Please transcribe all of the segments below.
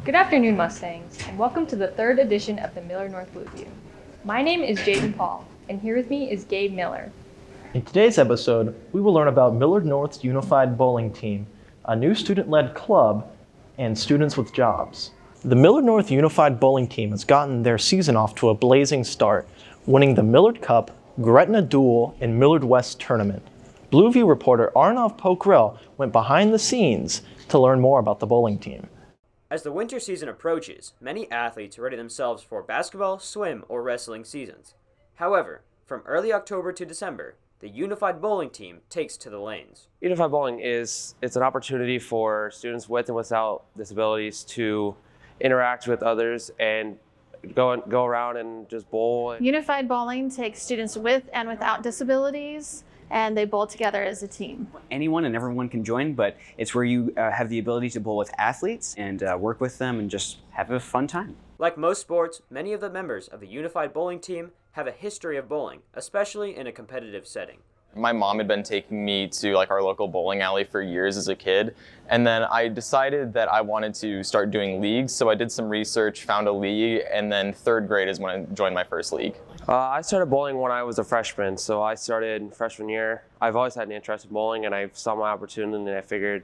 Good afternoon, Mustangs, and welcome to the third edition of the Millard North Blue. My name is Jadyn Paul, and here with me is Gabe Miller. In today's episode, we will learn about Millard North's Unified Bowling Team, a new student-led club, and students with jobs. The Millard North Unified Bowling Team has gotten their season off to a blazing start, winning the Millard Cup, Gretna Duel, and Millard West tournament. Blueview reporter Arnav Pokrell went behind the scenes to learn more about the bowling team. As the winter season approaches, many athletes ready themselves for basketball, swim, or wrestling seasons. However, from early October to December, the Unified Bowling Team takes to the lanes. Unified Bowling it's an opportunity for students with and without disabilities to interact with others and go around and just bowl. Unified Bowling takes students with and without disabilities, and they bowl together as a team. Anyone and everyone can join, but it's where you have the ability to bowl with athletes and work with them and just have a fun time. Like most sports, many of the members of the Unified Bowling Team have a history of bowling, especially in a competitive setting. My mom had been taking me to our local bowling alley for years as a kid, and then I decided that I wanted to start doing leagues, so I did some research, found a league, and then third grade is when I joined my first league. I started bowling when I was a freshman, so I started freshman year. I've always had an interest in bowling, and I saw my opportunity, and I figured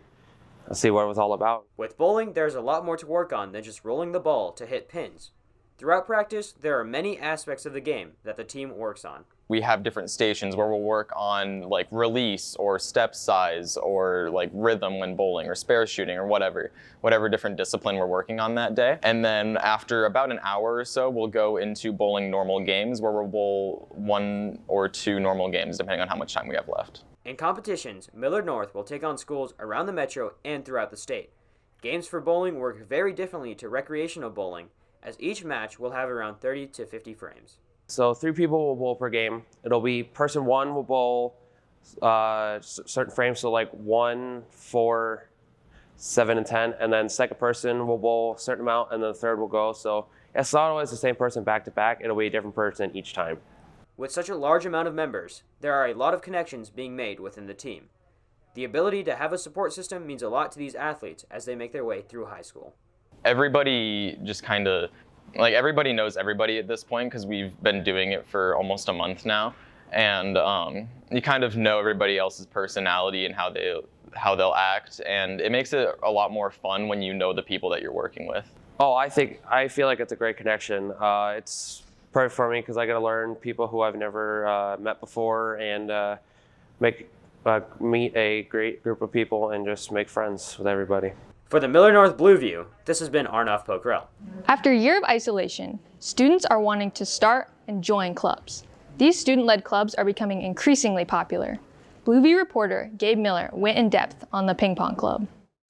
I'd see what it was all about. With bowling, there's a lot more to work on than just rolling the ball to hit pins. Throughout practice, there are many aspects of the game that the team works on. We have different stations where we'll work on release or step size or rhythm when bowling or spare shooting or whatever different discipline we're working on that day. And then after about an hour or so, we'll go into bowling normal games where we'll bowl 1 or 2 normal games depending on how much time we have left. In competitions, Millard North will take on schools around the metro and throughout the state. Games for bowling work very differently to recreational bowling, as each match will have around 30 to 50 frames. So 3 people will bowl per game. It'll be person 1 will bowl certain frames, so 1, 4, 7, and 10, and then second person will bowl a certain amount, and then the third will go. So it's not always the same person back to back. It'll be a different person each time. With such a large amount of members, there are a lot of connections being made within the team. The ability to have a support system means a lot to these athletes as they make their way through high school. Everybody just everybody knows everybody at this point because we've been doing it for almost a month now, and you kind of know everybody else's personality and how they'll act, and it makes it a lot more fun when you know the people that you're working with. Oh, I feel like it's a great connection. It's perfect for me because I get to learn people who I've never met before and meet a great group of people and just make friends with everybody. For the Millard North Blueview, this has been Arnav Pokrell. After a year of isolation, students are wanting to start and join clubs. These student-led clubs are becoming increasingly popular. Blueview reporter Gabe Miller went in depth on the ping pong club.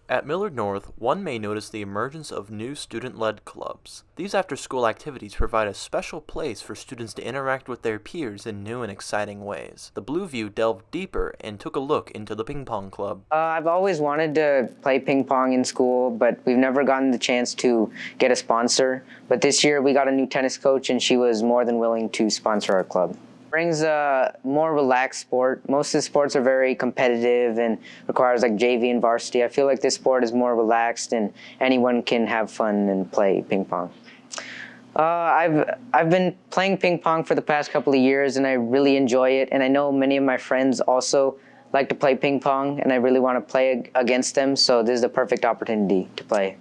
At Millard North, one may notice the emergence of new student-led clubs. These after-school activities provide a special place for students to interact with their peers in new and exciting ways. The Blueview delved deeper and took a look into the ping pong club. I've always wanted to play ping pong in school, but we've never gotten the chance to get a sponsor. But this year we got a new tennis coach, and she was more than willing to sponsor our club. Brings a more relaxed sport. Most of the sports are very competitive and requires JV and varsity. I feel like this sport is more relaxed and anyone can have fun and play ping pong. I've been playing ping pong for the past couple of years and I really enjoy it, and I know many of my friends also like to play ping pong and I really want to play against them, so this is the perfect opportunity to play.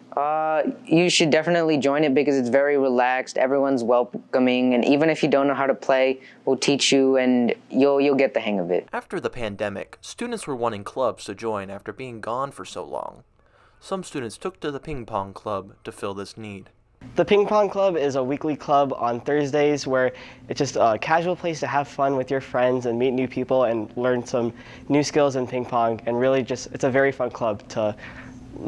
You should definitely join it because it's very relaxed, everyone's welcoming, and even if you don't know how to play, we'll teach you and you'll get the hang of it. After the pandemic, students were wanting clubs to join after being gone for so long. Some students took to the ping pong club to fill this need. The Ping Pong Club is a weekly club on Thursdays where it's just a casual place to have fun with your friends and meet new people and learn some new skills in ping pong, and really it's a very fun club to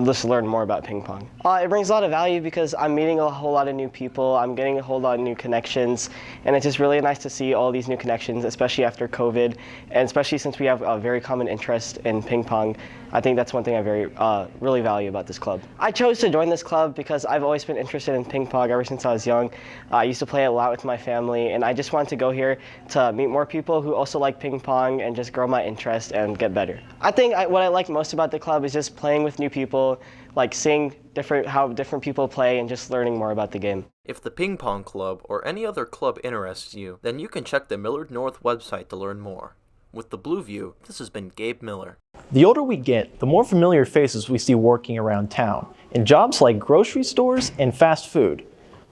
just learn more about ping pong. It brings a lot of value because I'm meeting a whole lot of new people, I'm getting a whole lot of new connections, and it's just really nice to see all these new connections, especially after COVID, and especially since we have a very common interest in ping pong. I think that's one thing I really value about this club. I chose to join this club because I've always been interested in ping pong ever since I was young. I used to play it a lot with my family, and I just wanted to go here to meet more people who also like ping pong and just grow my interest and get better. I think what I like most about the club is just playing with new people. like seeing how different people play and just learning more about the game. If the ping pong club or any other club interests you, then you can check the Millard North website to learn more. With the Blue View, this has been Gabe Miller. The older we get, the more familiar faces we see working around town, in jobs like grocery stores and fast food.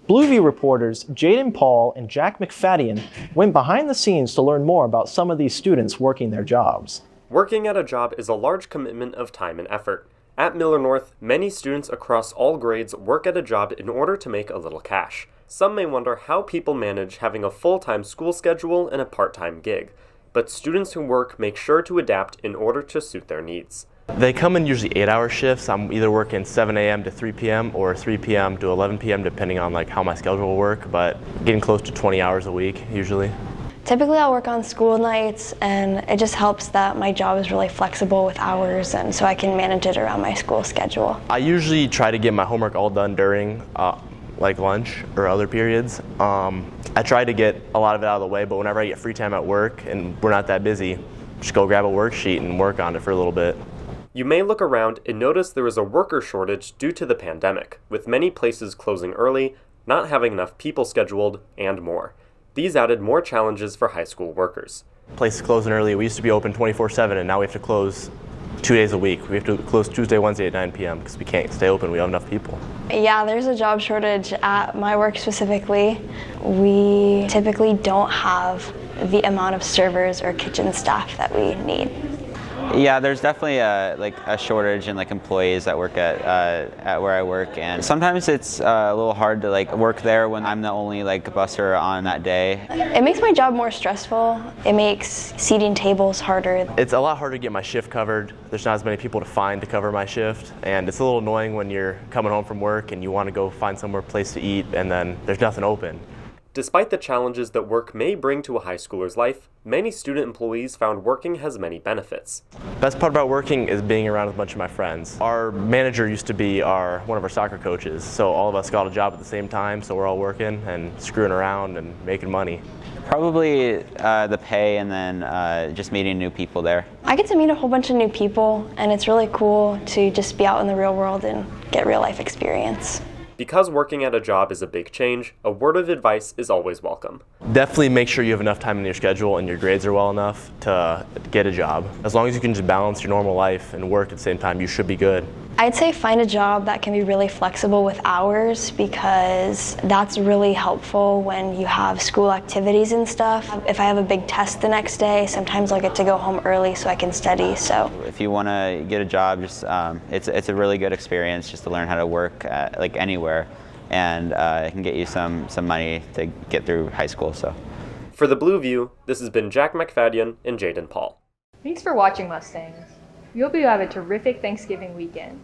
Blue View reporters Jadyn Paul and Jack McFadden went behind the scenes to learn more about some of these students working their jobs. Working at a job is a large commitment of time and effort. At Millard North, many students across all grades work at a job in order to make a little cash. Some may wonder how people manage having a full-time school schedule and a part-time gig, but students who work make sure to adapt in order to suit their needs. They come in usually 8-hour shifts. I'm either working 7 a.m. to 3 p.m. or 3 p.m. to 11 p.m. depending on like how my schedule will work, but getting close to 20 hours a week usually. Typically I'll work on school nights, and it just helps that my job is really flexible with hours, and so I can manage it around my school schedule. I usually try to get my homework all done during like lunch or other periods. I try to get a lot of it out of the way, but whenever I get free time at work and we're not that busy, just go grab a worksheet and work on it for a little bit. You may look around and notice there is a worker shortage due to the pandemic, with many places closing early, not having enough people scheduled, and more. These added more challenges for high school workers. Places closing early. We used to be open 24/7, and now we have to close 2 days a week. We have to close Tuesday, Wednesday at 9 p.m. because we can't stay open. We don't have enough people. Yeah, there's a job shortage at my work specifically. We typically don't have the amount of servers or kitchen staff that we need. Yeah, there's definitely a shortage in like employees that work at where I work, and sometimes it's a little hard to like work there when I'm the only like busser on that day. It makes my job more stressful. It makes seating tables harder. It's a lot harder to get my shift covered. There's not as many people to find to cover my shift, and it's a little annoying when you're coming home from work and you want to go find somewhere place to eat and then there's nothing open. Despite the challenges that work may bring to a high schooler's life, many student employees found working has many benefits. Best part about working is being around with a bunch of my friends. Our manager used to be one of our soccer coaches, so all of us got a job at the same time, so we're all working and screwing around and making money. Probably the pay, and then just meeting new people there. I get to meet a whole bunch of new people, and it's really cool to just be out in the real world and get real life experience. Because working at a job is a big change, a word of advice is always welcome. Definitely make sure you have enough time in your schedule and your grades are well enough to get a job. As long as you can just balance your normal life and work at the same time, you should be good. I'd say find a job that can be really flexible with hours, because that's really helpful when you have school activities and stuff. If I have a big test the next day, sometimes I'll get to go home early so I can study. So if you want to get a job, just it's a really good experience just to learn how to work like anywhere, and it can get you some money to get through high school. So for the Blue View, this has been Jack McFadden and Jadyn Paul. Thanks for watching, Mustangs. We hope you have a terrific Thanksgiving weekend.